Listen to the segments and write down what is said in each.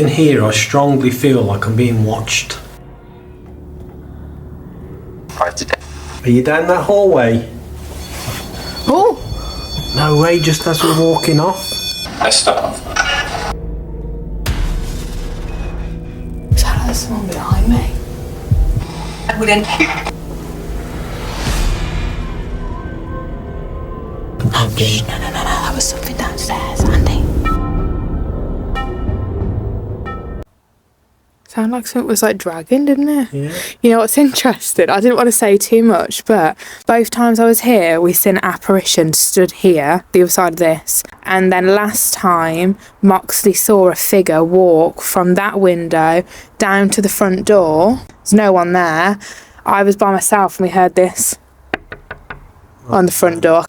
In here, I strongly feel like I'm being watched. Are you down that hallway? Oh! No way, just as we're walking off. I stop. Is that like someone behind me? I wouldn't. Oh, shh, no, that was something downstairs, Andy. Sounded like something was like dragging, didn't it? Yeah. You know what's interesting? I didn't want to say too much, but both times I was here, we seen an apparition stood here, the other side of this. And then last time, Moxley saw a figure walk from that window down to the front door. There's no one there. I was by myself and we heard this on the front door.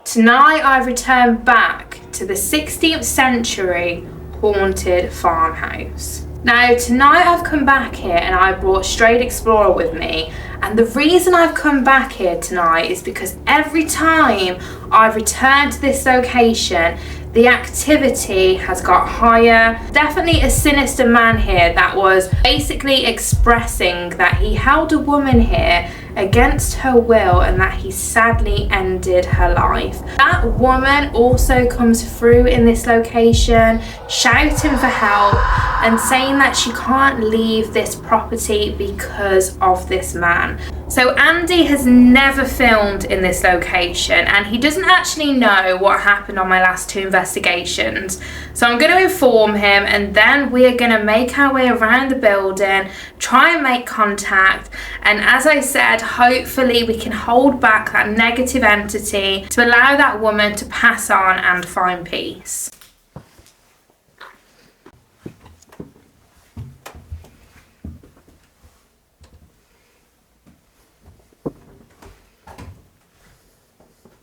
Tonight I've returned back to the 16th century haunted farmhouse. Now tonight I've come back here and I brought Strayed Explorer with me, and the reason I've come back here tonight is because every time I've returned to this location, the activity has got higher. Definitely a sinister man here that was basically expressing that he held a woman here against her will and that he sadly ended her life. That woman also comes through in this location shouting for help and saying that she can't leave this property because of this man. So Andy has never filmed in this location and he doesn't actually know what happened on my last 2 investigations. So I'm going to inform him and then we are going to make our way around the building, try and make contact, and as I said, hopefully we can hold back that negative entity to allow that woman to pass on and find peace.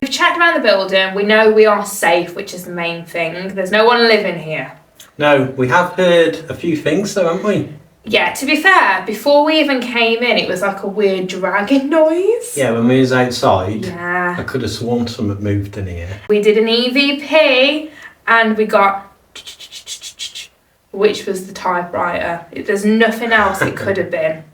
We've checked around the building, we know we are safe, which is the main thing. There's no one living here. No, we have heard a few things though, haven't we? Yeah, to be fair, before we even came in, it was like a weird dragging noise. Yeah, when we was outside, Yeah. I could have sworn something moved in here. We did an EVP and we got which was the typewriter. There's nothing else it could have been.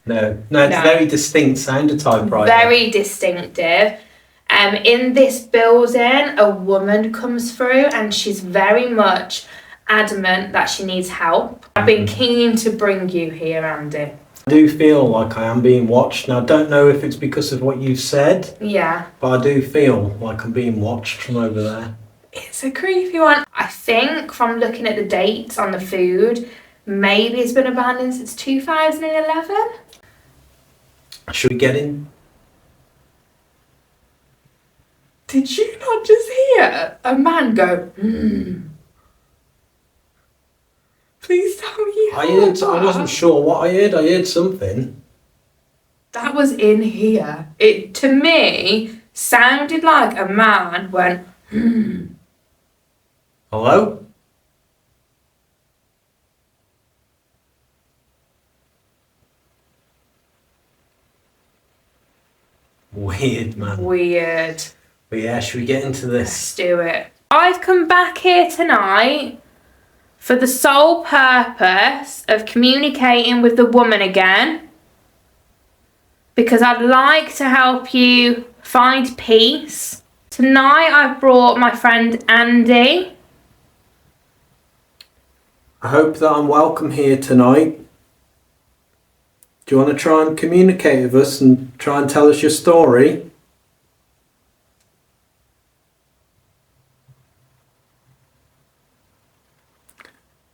No, it's very distinct sound of typewriter. Very distinctive. In this building, a woman comes through and she's very much adamant that she needs help. I've been keen to bring you here, Andy. I do feel like I am being watched. Now, I don't know if it's because of what you've said. Yeah. But I do feel like I'm being watched from over there. It's a creepy one. I think from looking at the dates on the food, maybe it's been abandoned since 2011. Should we get in? Did you not just hear a man go, Please tell me you heard that. I wasn't sure what I heard. I heard something. That was in here. It, to me, sounded like a man went, Hello? Weird, man. Weird. But yeah, should we get into this? Let's do it. I've come back here tonight for the sole purpose of communicating with the woman again, because I'd like to help you find peace. Tonight I've brought my friend Andy. I hope that I'm welcome here tonight. Do you want to try and communicate with us and try and tell us your story?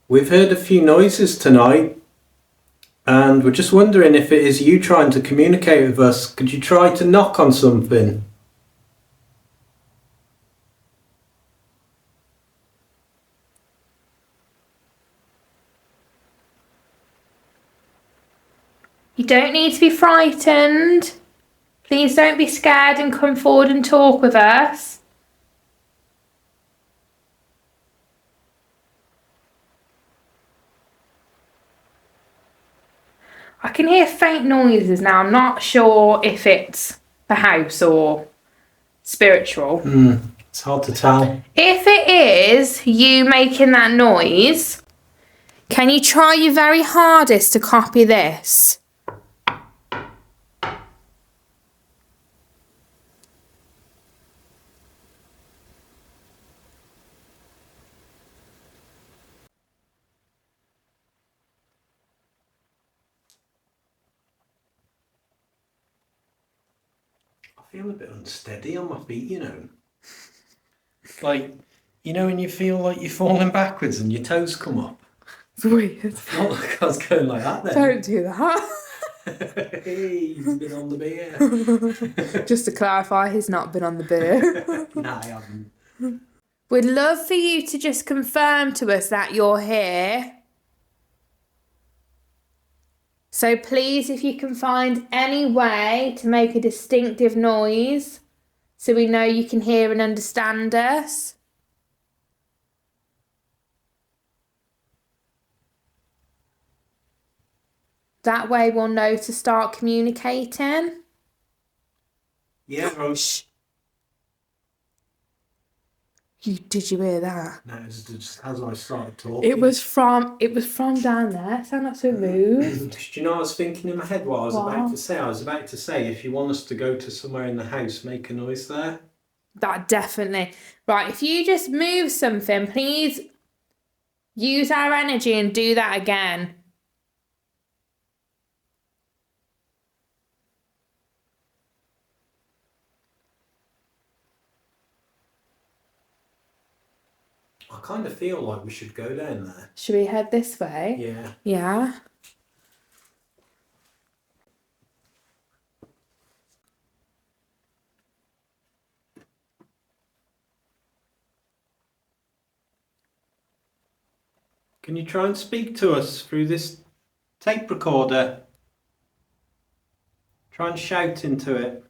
We've heard a few noises tonight and we're just wondering if it is you trying to communicate with us. Could you try to knock on something? You don't need to be frightened. Please don't be scared and come forward and talk with us. I can hear faint noises now. I'm not sure if it's the house or spiritual. It's hard to tell. If it is you making that noise, can you try your very hardest to copy this? I feel a bit unsteady on my feet, you know. Like, you know when you feel like you're falling backwards and your toes come up? It's weird. I felt like I was going like that then. Don't do that. Hey, he's been on the beer. Just to clarify, he's not been on the beer. Nah, I haven't. We'd love for you to just confirm to us that you're here. So please, if you can find any way to make a distinctive noise so we know you can hear and understand us. That way we'll know to start communicating. Yeah, Rose. Did you hear that? No, it's just as I started talking. It was from down there. Sound like so moved. Do you know what I was thinking in my head? What I was What? about to say? I was about to say, if you want us to go to somewhere in the house, make a noise there. That definitely. Right, if you just move something, please use our energy and do that again. I kind of feel like we should go down there. Should we head this way? Yeah. Yeah. Can you try and speak to us through this tape recorder? Try and shout into it.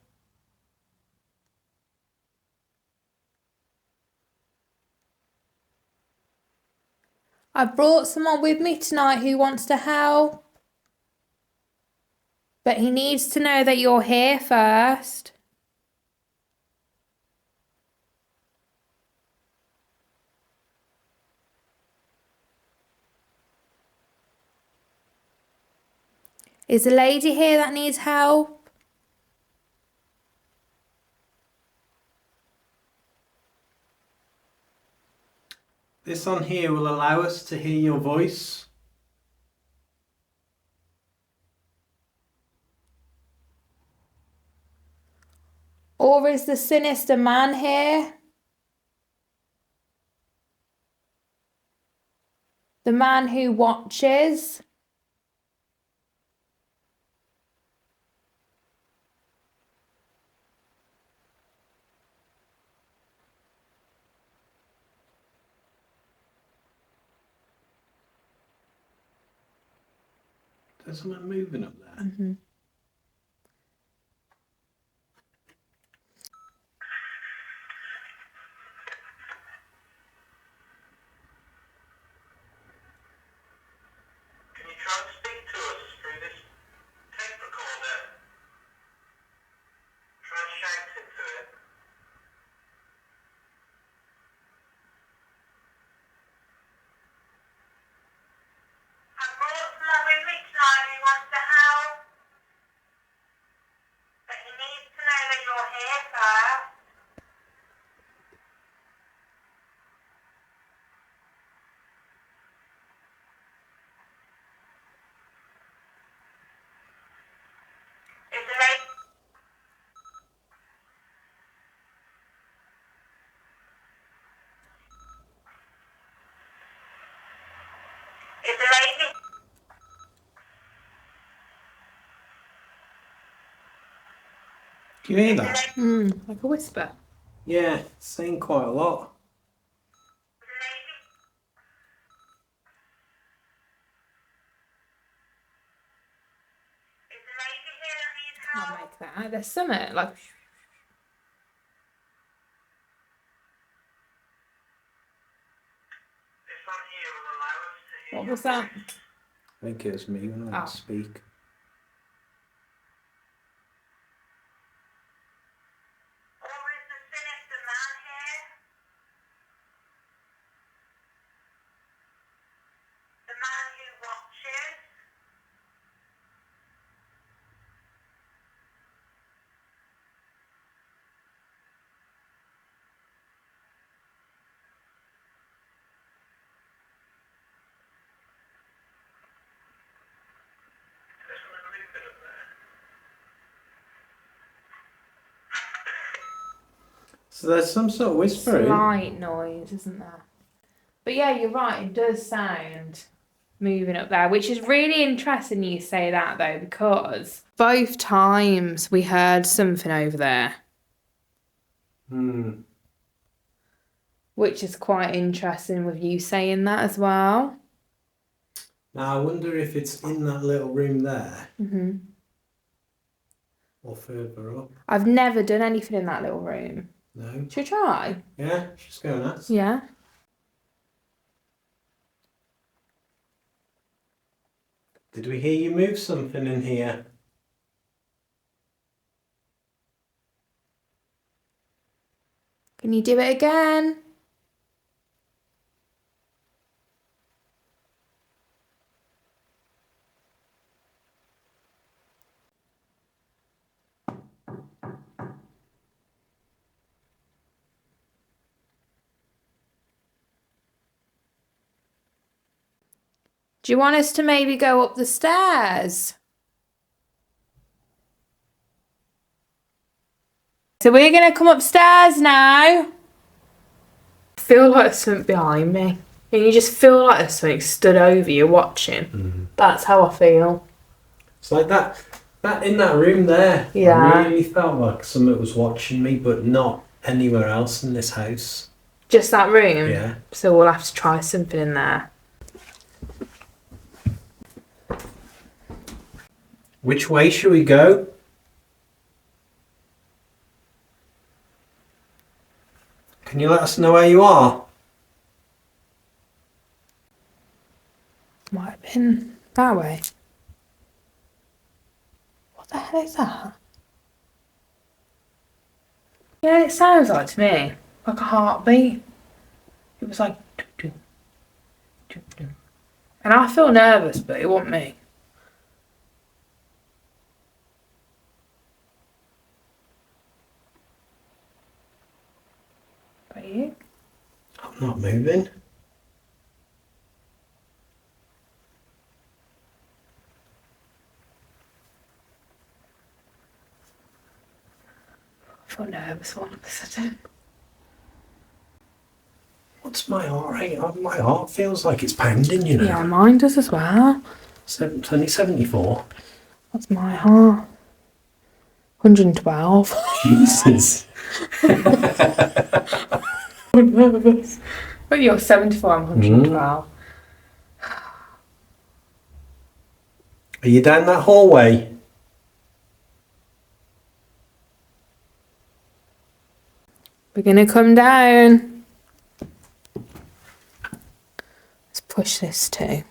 I've brought someone with me tonight who wants to help. But he needs to know that you're here first. Is a lady here that needs help? This on here will allow us to hear your voice. Or is the sinister man here? The man who watches? There's something moving up there. Mm-hmm. Can you try and speak to us through this tape recorder? Try and shout into it. I've brought someone with me tonight who wants to help. But he needs to know that you're here first. Is the lady... Is the lady... Can you hear that? like a whisper. Yeah, it's saying quite a lot. Can't make that out. There's something like... What was that? I think it was me when I speak. Or is the sinister man here? So there's some sort of whispering. Slight noise, isn't there? But yeah, you're right, it does sound moving up there, which is really interesting you say that though, because both times we heard something over there. Which is quite interesting with you saying that as well. Now I wonder if it's in that little room there. Or further up. I've never done anything in that little room. No. Should we try? Yeah, just go and ask. Yeah. Did we hear you move something in here? Can you do it again? Do you want us to maybe go up the stairs? So we're going to come upstairs now. I feel like there's something behind me. And you just feel like there's something stood over you watching. That's how I feel. It's like that in that room there. Yeah. I really felt like something was watching me, but not anywhere else in this house. Just that room? Yeah. So we'll have to try something in there. Which way should we go? Can you let us know where you are? Might have been that way. What the hell is that? Yeah, it sounds like to me like a heartbeat. It was like doo-doo, doo-doo. And I feel nervous, but it wasn't me. But you? I'm not moving. I feel nervous all of a sudden. What's my heart rate? My heart feels like it's pounding, you know. Yeah, mine does as well. 74. That's my heart. 112. Jesus. I'm nervous. But you're 74, I'm 112. Are you down that hallway? We're gonna come down. Let's push this too.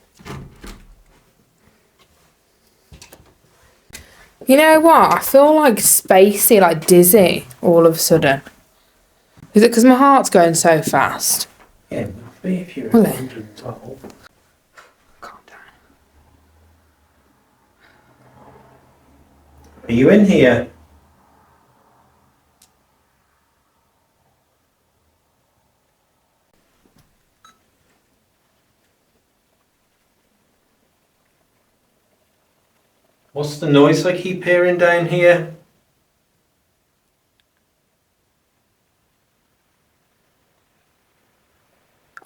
You know what? I feel like spacey, like dizzy all of a sudden. Is it because my heart's going so fast? Yeah, it would be if you're Will it? 112. Calm down. Are you in here? What's the noise I keep hearing down here?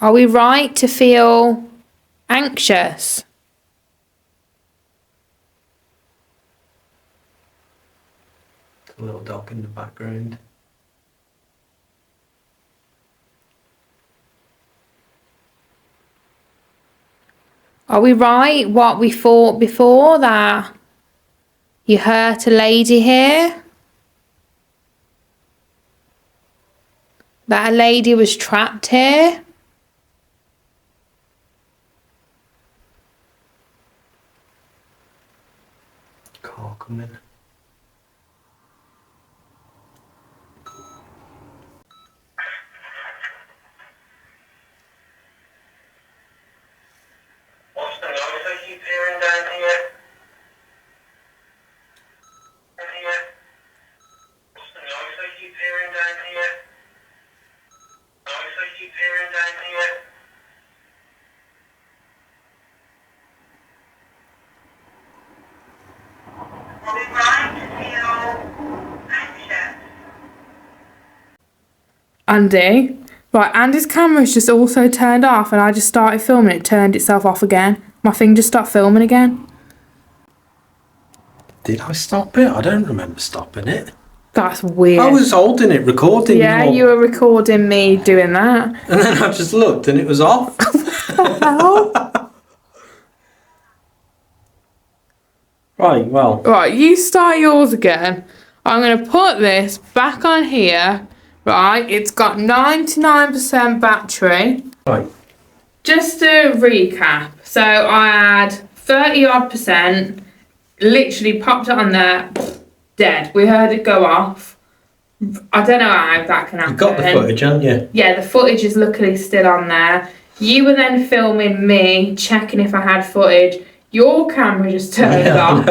Are we right to feel anxious? A little dog in the background. Are we right what we thought before, that you hurt a lady here? That a lady was trapped here? Car coming. What's the noise I keep hearing down here? What's the noise I keep hearing down here? Noise I keep hearing down here? What is that? Andy. Right, Andy's camera's just also turned off and I just started filming, it turned itself off again. My thing just stopped filming again. Did I stop it? I don't remember stopping it. That's weird. I was holding it, recording. Yeah, you were recording me doing that. And then I just looked and it was off. Right, well. Right, you start yours again. I'm going to put this back on here. Right, it's got 99% battery. Right. Just to recap, so I had 30 odd percent, literally popped it on there, dead. We heard it go off. I don't know how that can happen. You got the footage, haven't you? Yeah, the footage is luckily still on there. You were then filming me, checking if I had footage. Your camera just turned off.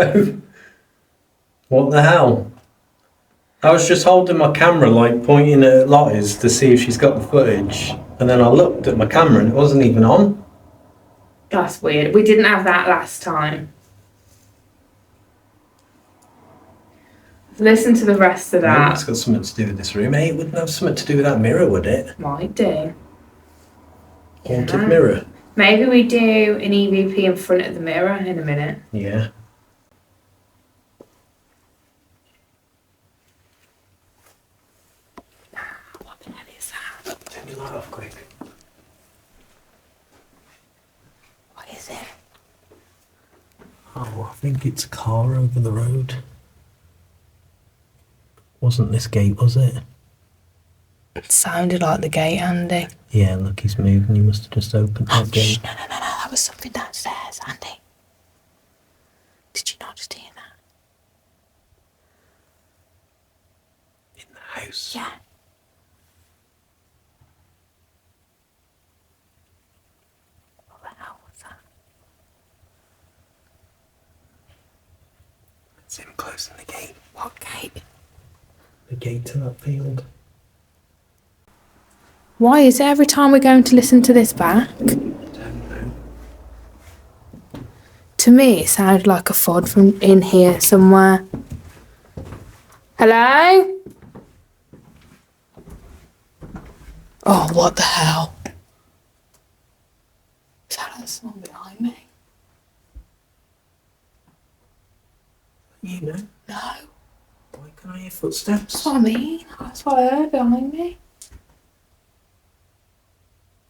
What the hell? I was just holding my camera, like pointing at Lottie's to see if she's got the footage, and then I looked at my camera and it wasn't even on. That's weird. We didn't have that last time. Listen to the rest of that. It's got something to do with this room. Hey, it wouldn't have something to do with that mirror, would it? Might do. Haunted mirror. Maybe we do an EVP in front of the mirror in a minute. Yeah. What the hell is that? Turn your light off quick. What is it? Oh, I think it's a car over the road. Wasn't this gate, was it? It sounded like the gate, Andy. Yeah, look, he's moving. You must have just opened that gate. No. That was something downstairs, Andy. Did you not just hear that? In the house? Yeah. What the hell was that? It's him closing the gate. What gate? The gate to that field. Why is it every time we're going to listen to this back? I don't know. To me, it sounded like a FOD from in here somewhere. Hello? Oh, what the hell? Is that a song behind me? You know? No. Why can I hear footsteps? That's what I mean. That's what I heard behind me.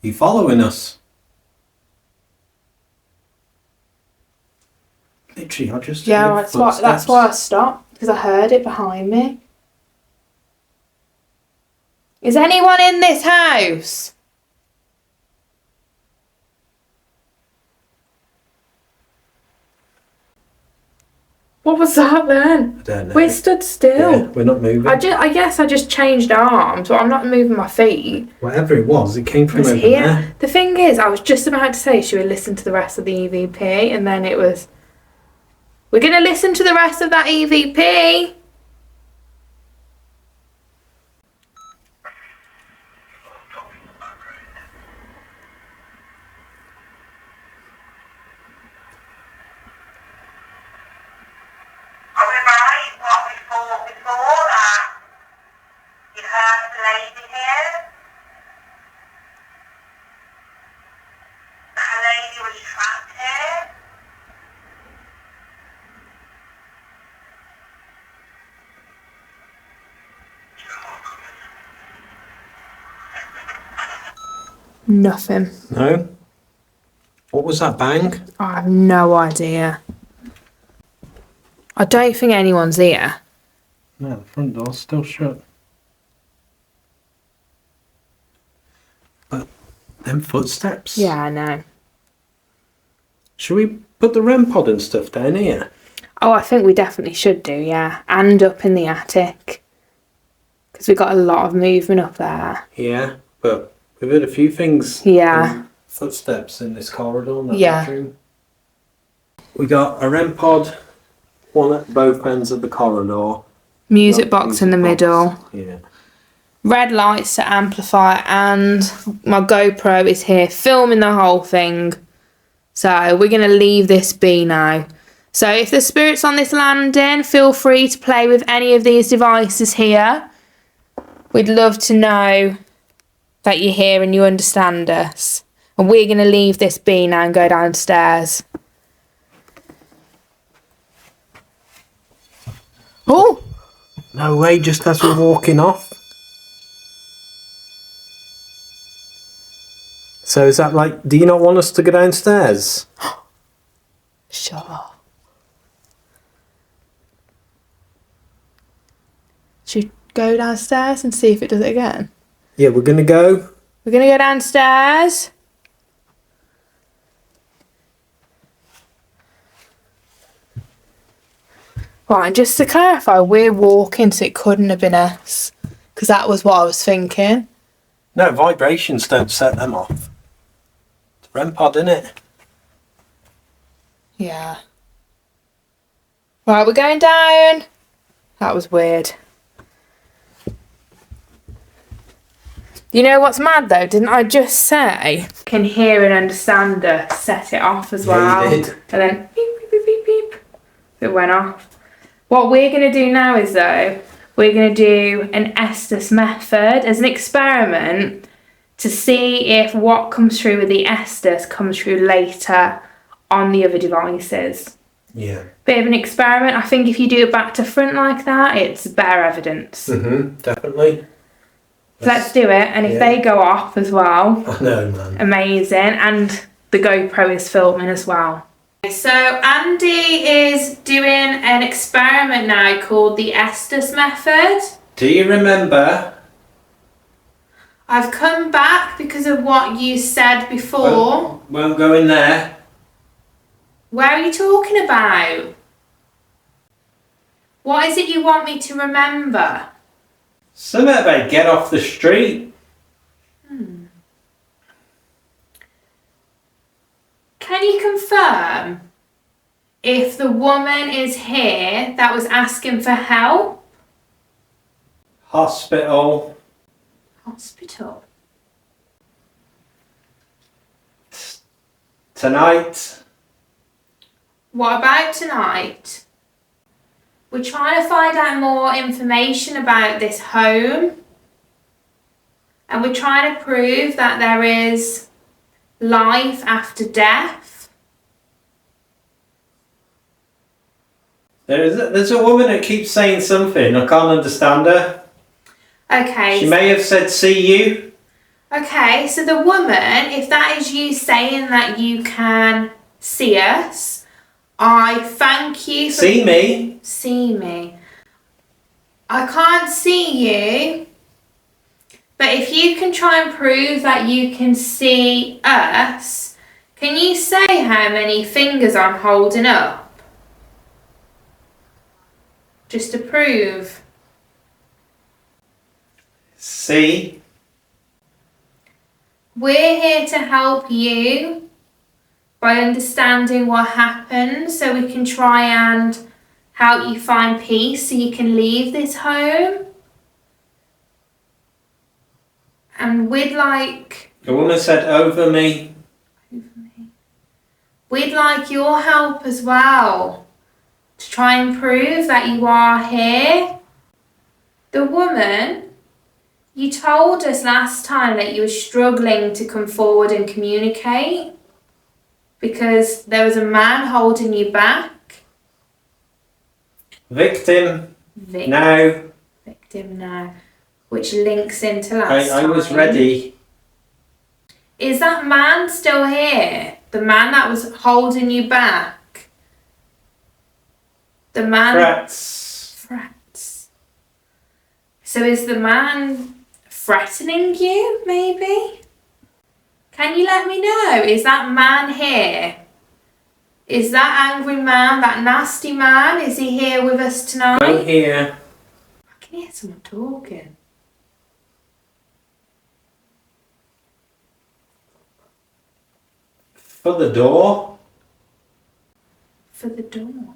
You following us? Literally, I just Yeah, heard that's why I stopped, because I heard it behind me. Is anyone in this house? What was that then? I don't know. We stood still. Yeah, we're not moving. I guess I just changed arms, but I'm not moving my feet. Whatever it was, it came from It's over here. there. The thing is, I was just about to say, should we listen to the rest of the EVP? And then it was, we're going to listen to the rest of that EVP. Are we right? What we thought before that you heard the lady here? That a lady was trapped here? Nothing. No? What was that bang? I have no idea. I don't think anyone's here. No, the front door's still shut. But them footsteps. Yeah, I know. Should we put the REM pod and stuff down here? Oh, I think we definitely should do, yeah. And up in the attic. Because we got a lot of movement up there. Yeah, but we've heard a few things. Yeah. Footsteps in this corridor and that Yeah. bedroom. We got a REM pod, one at both ends of the corridor. Music box in the middle. Yeah. Red lights to amplify, and my GoPro is here filming the whole thing. So we're going to leave this be now. So if the spirit's on this landing, feel free to play with any of these devices here. We'd love to know that you hear and you understand us. And we're going to leave this be now and go downstairs. Oh! No way, just as we're walking off. So is that like, do you not want us to go downstairs? Shut up. Should we go downstairs and see if it does it again? Yeah, we're gonna go. We're going to go downstairs. Right, and just to clarify, we're walking, so it couldn't have been us. Because that was what I was thinking. No, vibrations don't set them off. It's REM pod, innit? Yeah. Right, we're going down. That was weird. You know what's mad though? Didn't I just say can hear and understand us? Set it off as well. Yeah, you did. And then beep beep beep beep beep. It went off. What we're gonna do now is though we're gonna do an Estus method as an experiment to see if what comes through with the Estus comes through later on the other devices. Yeah. Bit of an experiment. I think if you do it back to front like that, it's better evidence. Definitely. So let's do it, and if they go off as well, I know, man. amazing, and the GoPro is filming as well. So Andy is doing an experiment now called the Estus method. Do you remember? I've come back because of what you said before. Won't go in there. Where are you talking about? What is it you want me to remember? Something about get off the street. Can you confirm if the woman is here that was asking for help? Hospital. Hospital. Tonight. What about tonight? We're trying to find out more information about this home. And we're trying to prove that there is life after death. There's a woman that keeps saying something. I can't understand her. Okay. She may have said see you. Okay, so the woman, if that is you saying that you can see us, I thank you for... See me. See me. I can't see you, but if you can try and prove that you can see us, can you say how many fingers I'm holding up? Just to prove. See. We're here to help you by understanding what happened so we can try and help you find peace so you can leave this home. And we'd like... The woman said over me. We'd like your help as well to try and prove that you are here. The woman, you told us last time that you were struggling to come forward and communicate because there was a man holding you back. Victim. Now. Victim now. Which links into last time. I was ready. Is that man still here? The man that was holding you back? The man... Frets. So is the man threatening you, maybe? Can you let me know? Is that man here? Is that angry man, that nasty man, is he here with us tonight? Go here. I can hear someone talking. For the door. For the door.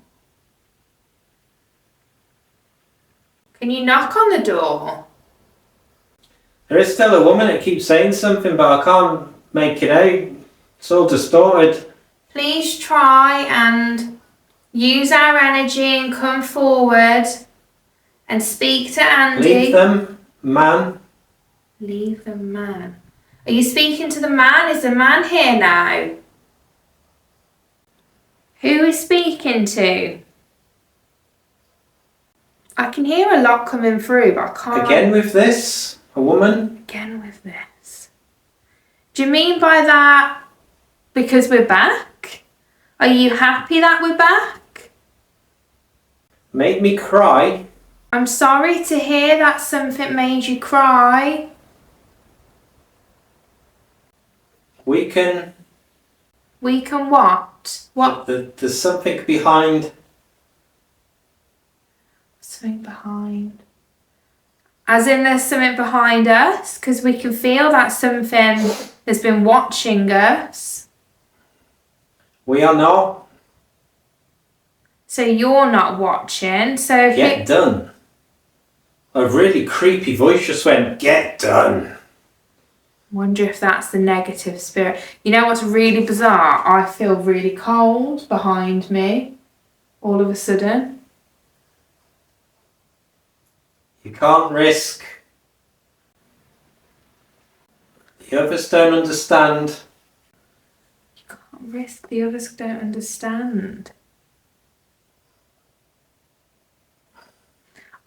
Can you knock on the door? There is still a woman that keeps saying something, but I can't make it out. It's all distorted. Please try and use our energy and come forward and speak to Andy. Leave them, man. Leave the man. Are you speaking to the man? Is the man here now? Who is speaking to? I can hear a lot coming through, but I can't. Again with this? A woman? Again with this. Do you mean by that because we're back? Are you happy that we're back? Made me cry. I'm sorry to hear that something made you cry. We can what? What? There's something behind. Something behind. As in there's something behind us? Because we can feel that something has been watching us. We are not. So you're not watching. So Get done. A really creepy voice just went, get done. Wonder if that's the negative spirit. You know what's really bizarre? I feel really cold behind me all of a sudden. You can't risk. The others don't understand. You can't risk, the others don't understand.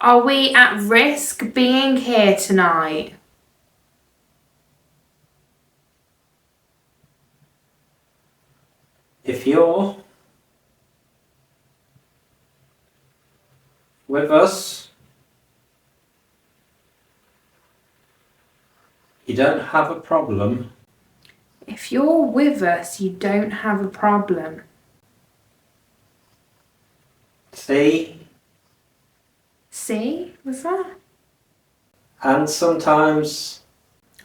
Are we at risk being here tonight? If you're with us, you don't have a problem. If you're with us, you don't have a problem. See? See? Was that? And sometimes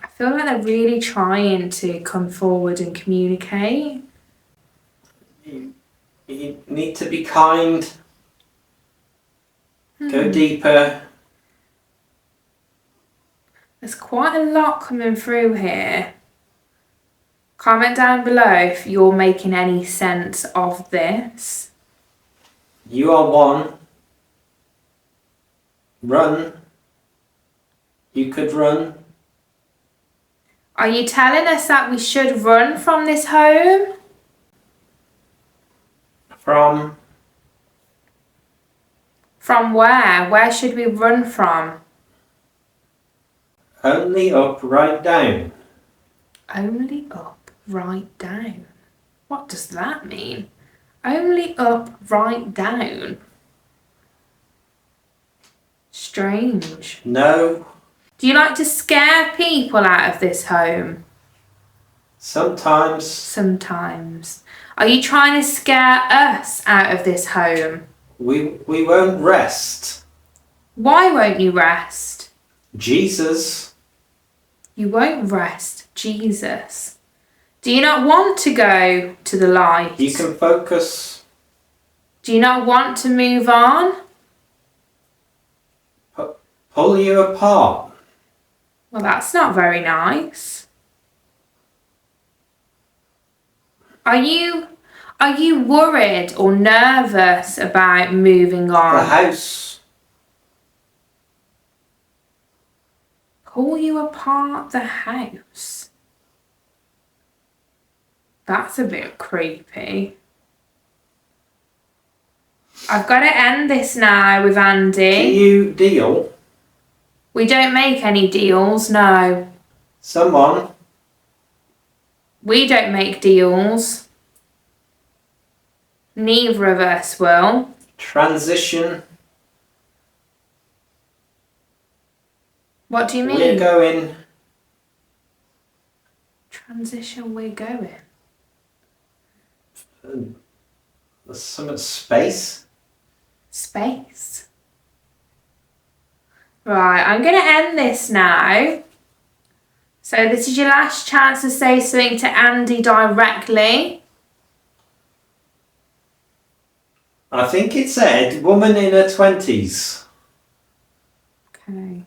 I feel like they're really trying to come forward and communicate. you need to be kind. Go deeper. There's quite a lot coming through here. Comment down below if you're making any sense of this. You are one. Run. You could run. Are you telling us that we should run from this home? From where? Where should we run from? only up, right down. Only up, right down. What does that mean? Only up, right down. Strange. No. Do you like to scare people out of this home? Sometimes. Sometimes. Are you trying to scare us out of this home? We won't rest. Why won't you rest? Jesus. You won't rest, Jesus. Do you not want to go to the light? You can focus. Do you not want to move on? Pull you apart. Well, that's not very nice. Are you worried or nervous about moving on? The house. Pull you apart the house. That's a bit creepy. I've got to end this now with Andy. Do you deal? We don't make any deals, no. Someone. We don't make deals. Neither of us will. Transition. What do you mean? We're going. Transition, we're going. Some space. Space. Right, I'm going to end this now. So this is your last chance to say something to Andy directly. I think it said woman in her 20s. Okay.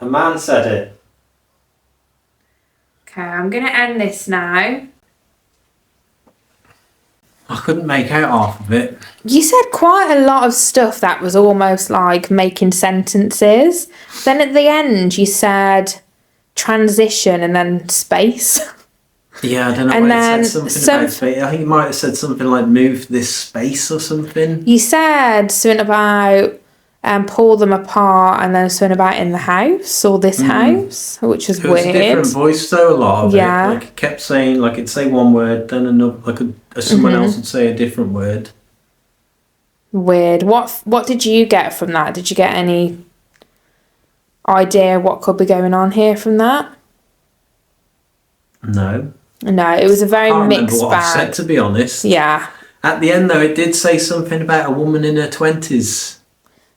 A man said it. Okay, I'm going to end this now. I couldn't make out half of it. You said quite a lot of stuff that was almost like making sentences. Then at the end you said transition and then space. Yeah, I don't know. And It then said something about space. I think you might have said something like move this space or something. You said something about pull them apart, and then something about in the house or this house, which is It was weird. a different voice though, a lot of Yeah. it. Like it kept saying, like it'd say one word, then another, like someone else would say a different word. Weird. What did you get from that? Did you get any idea what could be going on here from that? No. No, it was a very I can't remember mixed what I bag. said, to be honest. Yeah. At the end though, it did say something about a woman in her 20s.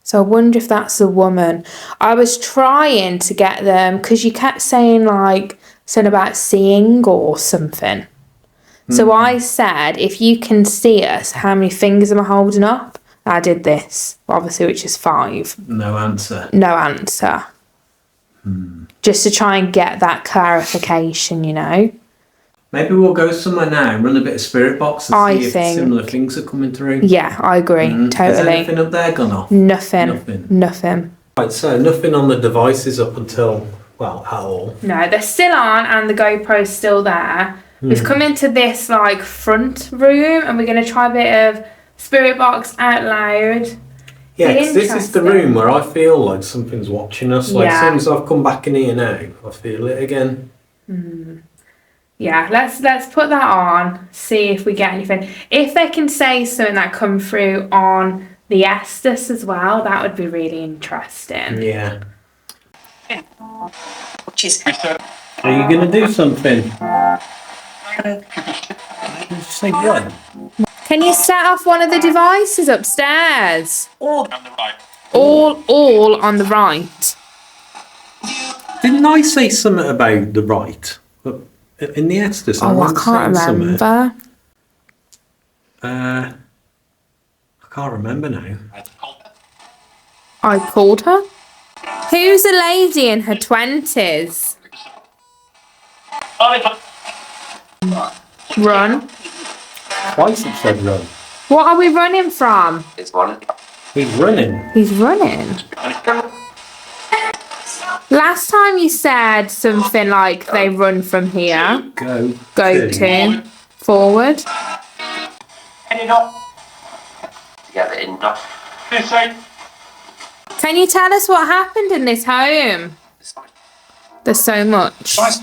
So I wonder if that's a woman. I was trying to get them because you kept saying like something about seeing or something. So I said, if you can see us, how many fingers am I holding up? I did this, obviously, which is 5. No answer. No answer. Just to try and get that clarification, you know. Maybe we'll go somewhere now and run a bit of spirit box and I see if think- similar things are coming through. Yeah, I agree. Is Totally. anything up there gone off? Nothing. Right, so nothing on the devices up until, well, at all. No, they're still on and the GoPro's still there. We've come into this like front room and we're going to try a bit of spirit box out loud. Yeah, Be 'cause this is the interesting. room where I feel like something's watching us. Like, Yeah. as soon as I've come back in here now, I feel it again. Yeah, let's put that on, see if we get anything. If they can say something that come through on the Estus as well, that would be really interesting. Yeah. Which is Are you going to do something? Did you say what? Can you set off one of the devices upstairs? all on the right. All on the right. Didn't I say something about the right? In the Estus, Oh, I remember can't saying something. remember. I can't remember now. I called her. Who's a lady in her 20s? Run. Twice it said run. What are we running from? It's one. He's running. He's running. Last time you said something like they run from here. Go To. Forward. Heading up. Together in up. This side. Can you tell us what happened in this home? This side. There's so much. Nice.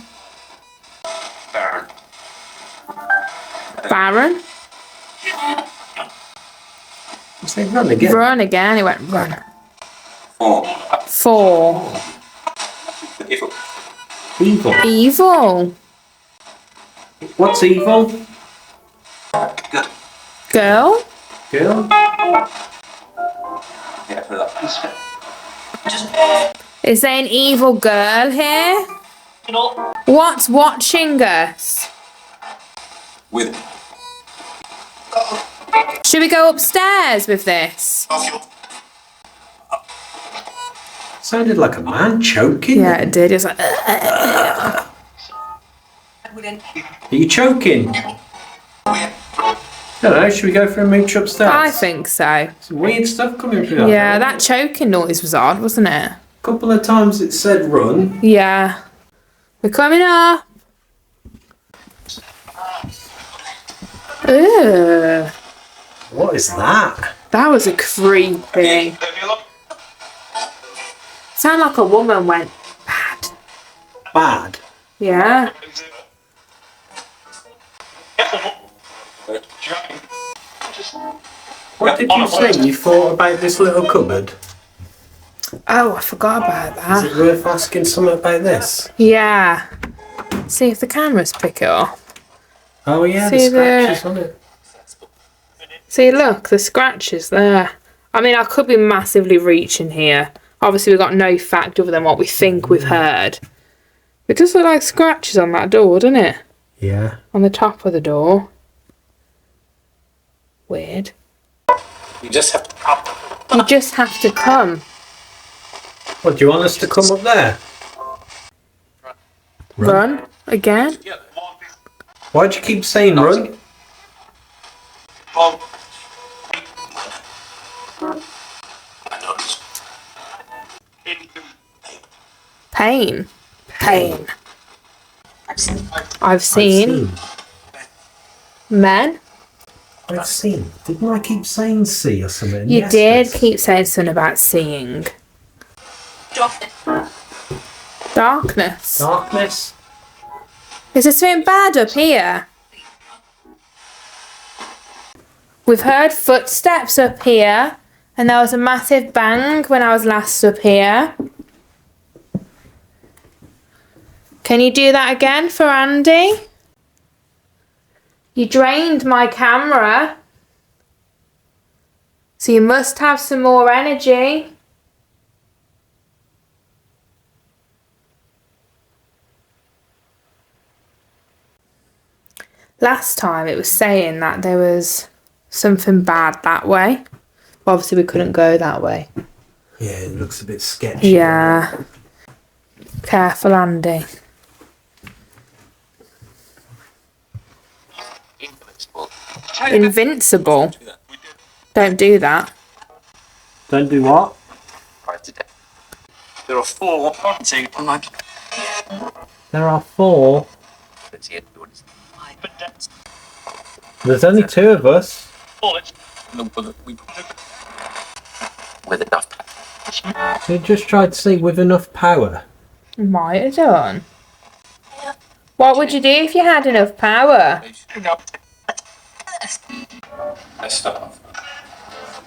Baron. Baron? I say run again. Run again. He went run. 4. 4. Evil. Evil. Evil. What's evil? Good. Girl? Girl? Yeah, for that. Is there an evil girl here? What's watching us? With. Should we go upstairs with this? Sounded like a man choking. Yeah, it did. It was like, Are you choking? I don't know, should we go for a mooch upstairs? I think so. Some weird stuff coming through. Yeah, that choking noise was odd, wasn't it? A couple of times it said run. Yeah. We're coming up. Ugh. What is that? That was a creepy. Sound like a woman went bad. Bad. Yeah. What did you say you thought about this little cupboard? Oh, I forgot about Is that. it worth asking something about this? Yeah. See if the cameras pick it up. Oh yeah, See the scratches on it. See, look, the scratches there. I mean, I could be massively reaching here. Obviously, we've got no fact other than what we think we've heard. It does look like scratches on that door, doesn't it? Yeah. On the top of the door. Weird. You just have to pop. You just have to come. What, do you want us to come up there? Run again? Why'd you keep saying run? Pain. Pain. I've seen men. I've seen. Didn't I keep saying see or something? You Yes, did yes. keep saying something about seeing. Darkness. Darkness. Is there something bad up here? We've heard footsteps up here, and there was a massive bang when I was last up here. Can you do that again for Andy? You drained my camera, so you must have some more energy. Last time it was saying that there was something bad that way. Obviously we couldn't go that way. Yeah, it looks a bit sketchy. Yeah. Careful, Andy. Invincible. Don't do that. Don't do what? There are 4 hunting. There are 4. There's only 2 of us. With enough. You just tried to say with enough power. Might have done. What would you do if you had enough power? I starve.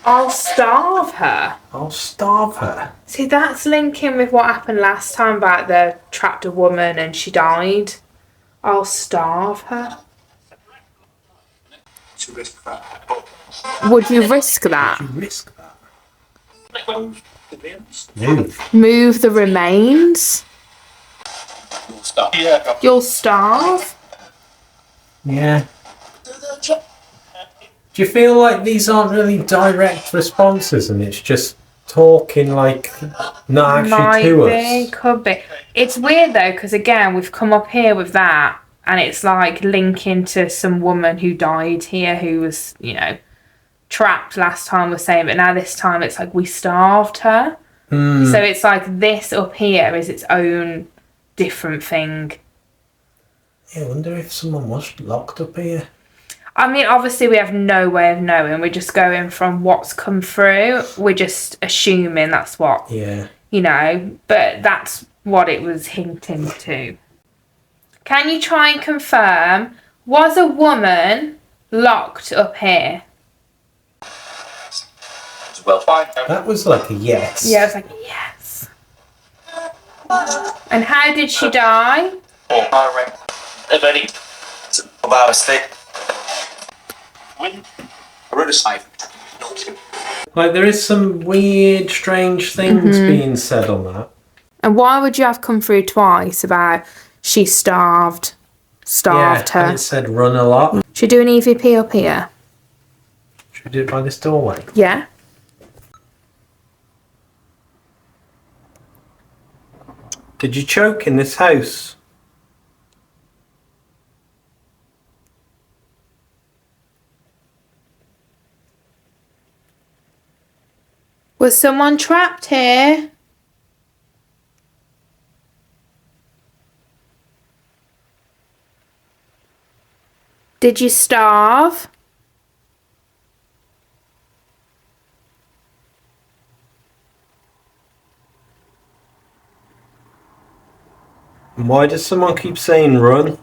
I'll starve her. I'll starve her. See, that's linking with what happened last time about the trapped a woman and she died. I'll starve her. To risk that. Would you risk that? You risk that. Move. Move the remains? You'll stop. Yeah. You'll starve? Yeah. Do you feel like these aren't really direct responses and it's just talking like not actually Might to be, us? could be. It's weird though, because again, we've come up here with that, and it's like linking to some woman who died here who was, you know, trapped last time we're saying, but now this time it's like we starved her. So it's like this up here is its own different thing. Yeah, I wonder if someone was locked up here. I mean, obviously we have no way of knowing. We're just going from what's come through. We're just assuming that's what, Yeah. you know, but that's what it was hinting to. Can you try and confirm, was a woman locked up here? Well, fine. That was like a yes. Yeah, I was like, yes. And how did she die? If any. About a state. I wrote a cipher. Like there is some weird, strange things being said on that. And why would you have come through twice about she starved Yeah, her? and it said run a lot. Should we do an EVP up here? Should we do it by this doorway? Yeah. Did you choke in this house? Was someone trapped here? Did you starve? And why does someone keep saying run?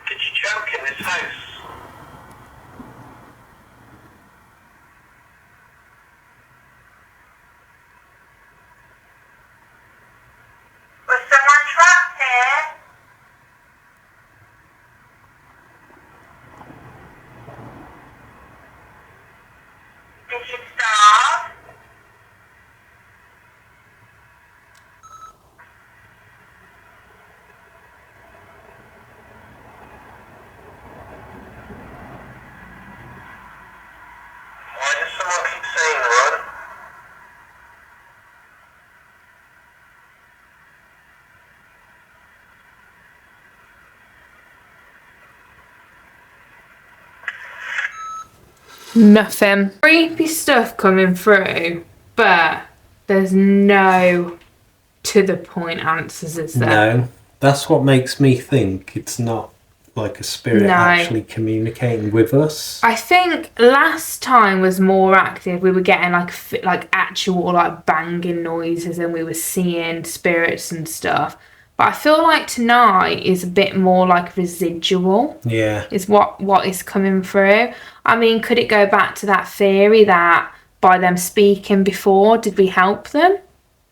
Did you choke in this house? Was someone trapped here? Did you starve? Why does someone keep saying run? Nothing. Creepy stuff coming through, but there's no to the point answers, is there? No, that's what makes me think it's not like a spirit No. actually communicating with us. I think last time was more active. We were getting like actual like banging noises, and we were seeing spirits and stuff. But I feel like tonight is a bit more like residual. Yeah. Is what is coming through. I mean, could it go back to that theory that by them speaking before, did we help them?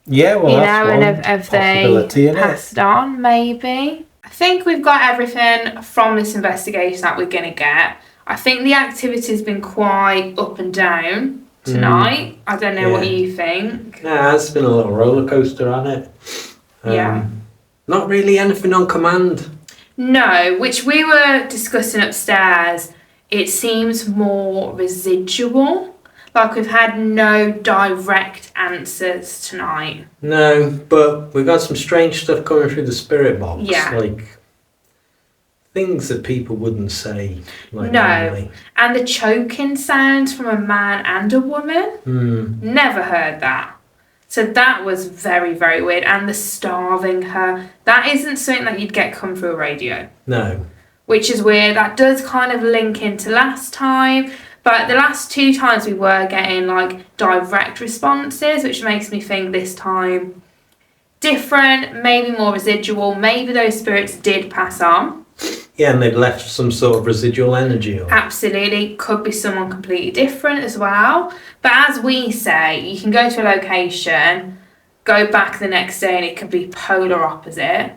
Yeah, well, You that's know, one and have possibility, they innit? passed on? Maybe. I think we've got everything from this investigation that we're gonna get. I think the activity's been quite up and down tonight. I don't know what Yeah. you think. Yeah, it's been a little roller coaster, hasn't it? Yeah. Not really anything on command. No, which we were discussing upstairs. It seems more residual. Like we've had no direct answers tonight. No, but we've got some strange stuff coming through the spirit box. Yeah. Like things that people wouldn't say. Like No. normally. And the choking sounds from a man and a woman. Never heard that. So that was very, very weird. And the starving her. That isn't something that you'd get come through a radio. No. Which is weird. That does kind of link into last time. But the last 2 times we were getting like direct responses, which makes me think this time different, maybe more residual. Maybe those spirits did pass on. Yeah, and they'd left some sort of residual energy on. Absolutely. Could be someone completely different as well. But as we say, you can go to a location, go back the next day, and it could be polar opposite.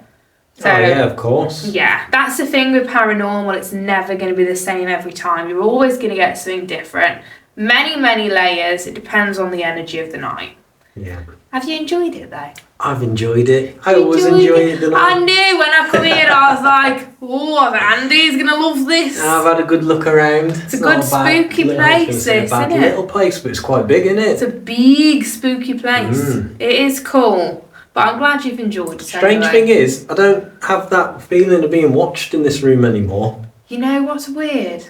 So, oh, yeah, of course. Yeah, that's the thing with paranormal. It's never going to be the same every time. You're always going to get something different. Many, many layers. It depends on the energy of the night. Yeah. Have you enjoyed it though? I've enjoyed it. I always enjoy it. Don't I knew when I come here, I was like, oh, Andy's going to love this. I've had a good look around. It's a good spooky place, this, isn't it? Little place, but it's quite big, isn't It's it? a big spooky place. It is cool. But I'm glad you've enjoyed it. Strange thing is, I don't have that feeling of being watched in this room anymore. You know what's weird?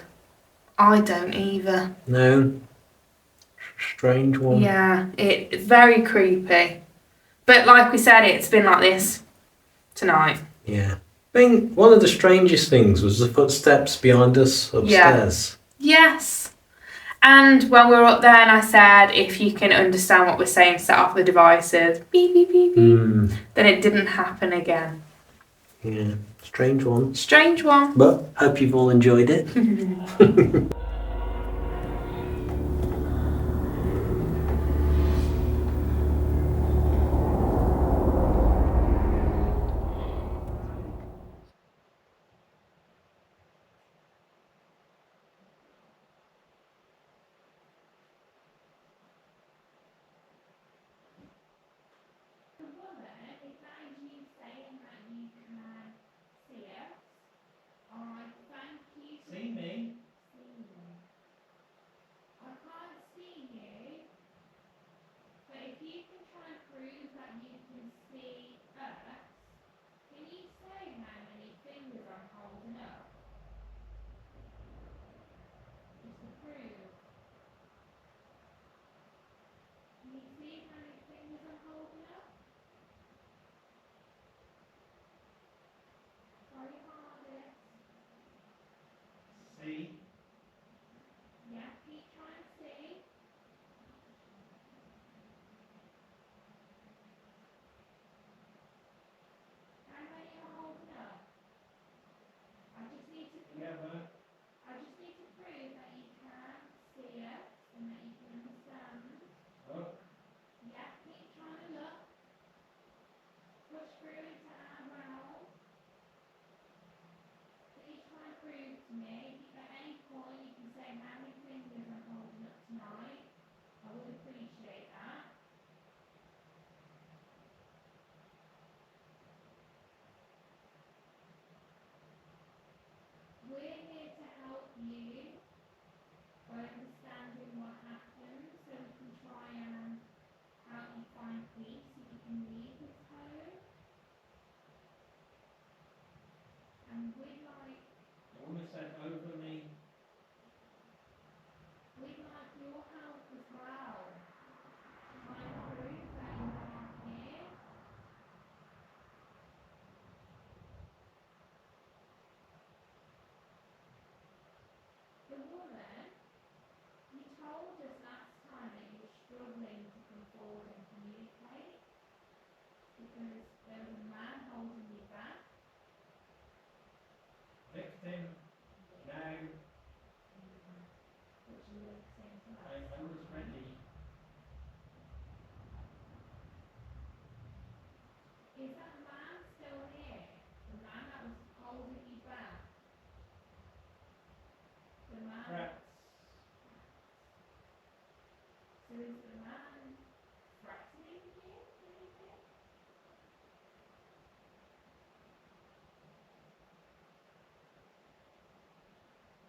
I don't either. No. Strange one. Yeah, it's very creepy. But like we said, it's been like this tonight. Yeah. I think one of the strangest things was the footsteps behind us upstairs. Yes. And when we were up there and I said, if you can understand what we're saying, set off the devices, beep, beep, beep, beep, then it didn't happen again. Yeah. Strange one. Strange one. But hope you've all enjoyed it. See me? I can't see you, but if you can try and prove that you can see us, can you say how many fingers I'm holding up? Just to prove. Can you see how many fingers I'm holding up? Try your hardest. See? Yeah, keep trying to see. How many are holding up? I just need to prove that you can see us and that you can understand. Look. Yeah, keep trying to look. Push through into our mouth. Please try and prove to me. If at any point you can say how many fingers I'm holding up tonight, I would appreciate that. We're here to help you by understanding what happened so we can try and help you find peace so you can leave this home. And we'd like You want to say over me? to There was a man holding you back. Victim. No. What do you look saying to that? I was ready. Is that man still here? The man that was holding you back? The man. Right. So is the man threatening you? Anything?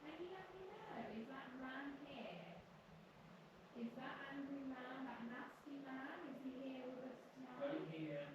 Can you let me know? Is that man here? Is that angry man, that nasty man? Is he here with us tonight? Here.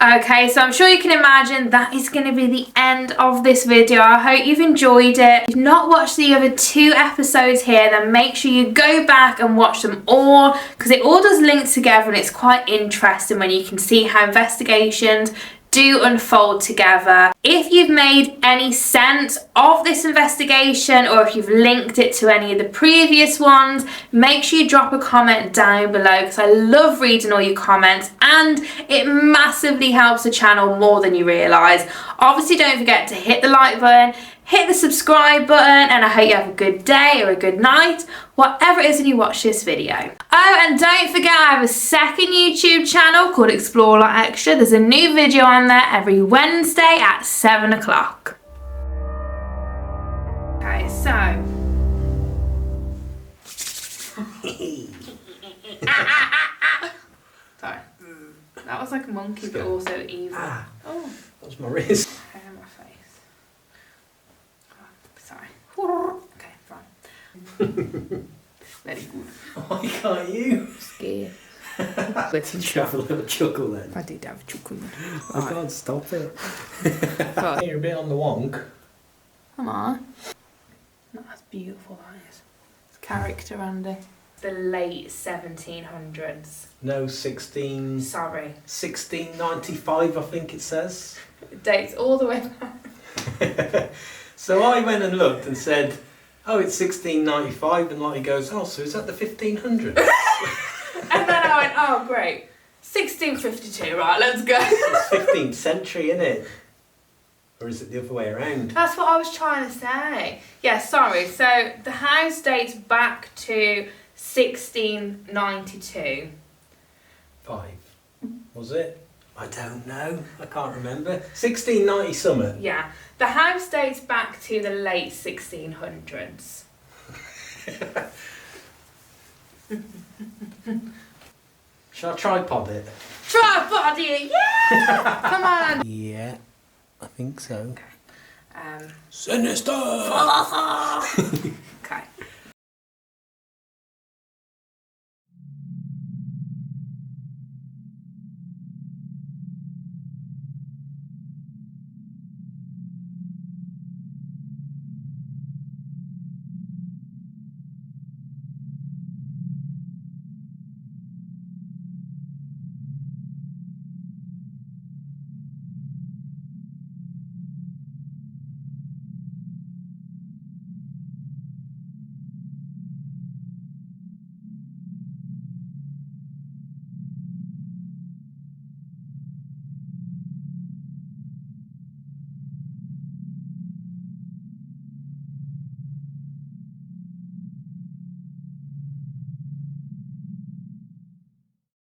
Okay, so I'm sure you can imagine that is going to be the end of this video. I hope you've enjoyed it. If you've not watched the other 2 episodes here, then make sure you go back and watch them all, because it all does link together and it's quite interesting when you can see how investigations do unfold together. If you've made any sense of this investigation, or if you've linked it to any of the previous ones, make sure you drop a comment down below, because I love reading all your comments and it massively helps the channel more than you realise. Obviously, don't forget to hit the like button, hit the subscribe button, and I hope you have a good day or a good night, whatever it is when you watch this video. Oh, and don't forget I have a second YouTube channel called Explore a Lot Extra. There's a new video on there every Wednesday at 7 o'clock. Okay, so. Sorry. That was like a monkey, but also evil. Oh. That was my wrist. Hair on my face. Oh, sorry. Okay, fine. Very good. Why can't you? Scared. Did you have a little chuckle then? I did have a chuckle. I can't stop it. God. You're a bit on the wonk. Come on. No, that's beautiful, that is. It's character, Andy. The late 1700s. No, 16... Sorry. 1695, I think it says. It dates all the way back. So I went and looked and said, oh, it's 1695, and Lottie goes, oh, so is that the 1500s? And then I went, oh, great. 1652, right, let's go. It's 15th century, innit? Or is it the other way around? That's what I was trying to say. Yeah, sorry. So the house dates back to 1692. 5. Was it? I don't know. I can't remember. 1690 something. Yeah. The house dates back to the late 1600s. Shall I tripod it? Tripod it, yeah! Come on. Yeah, I think so. Okay. Sinister!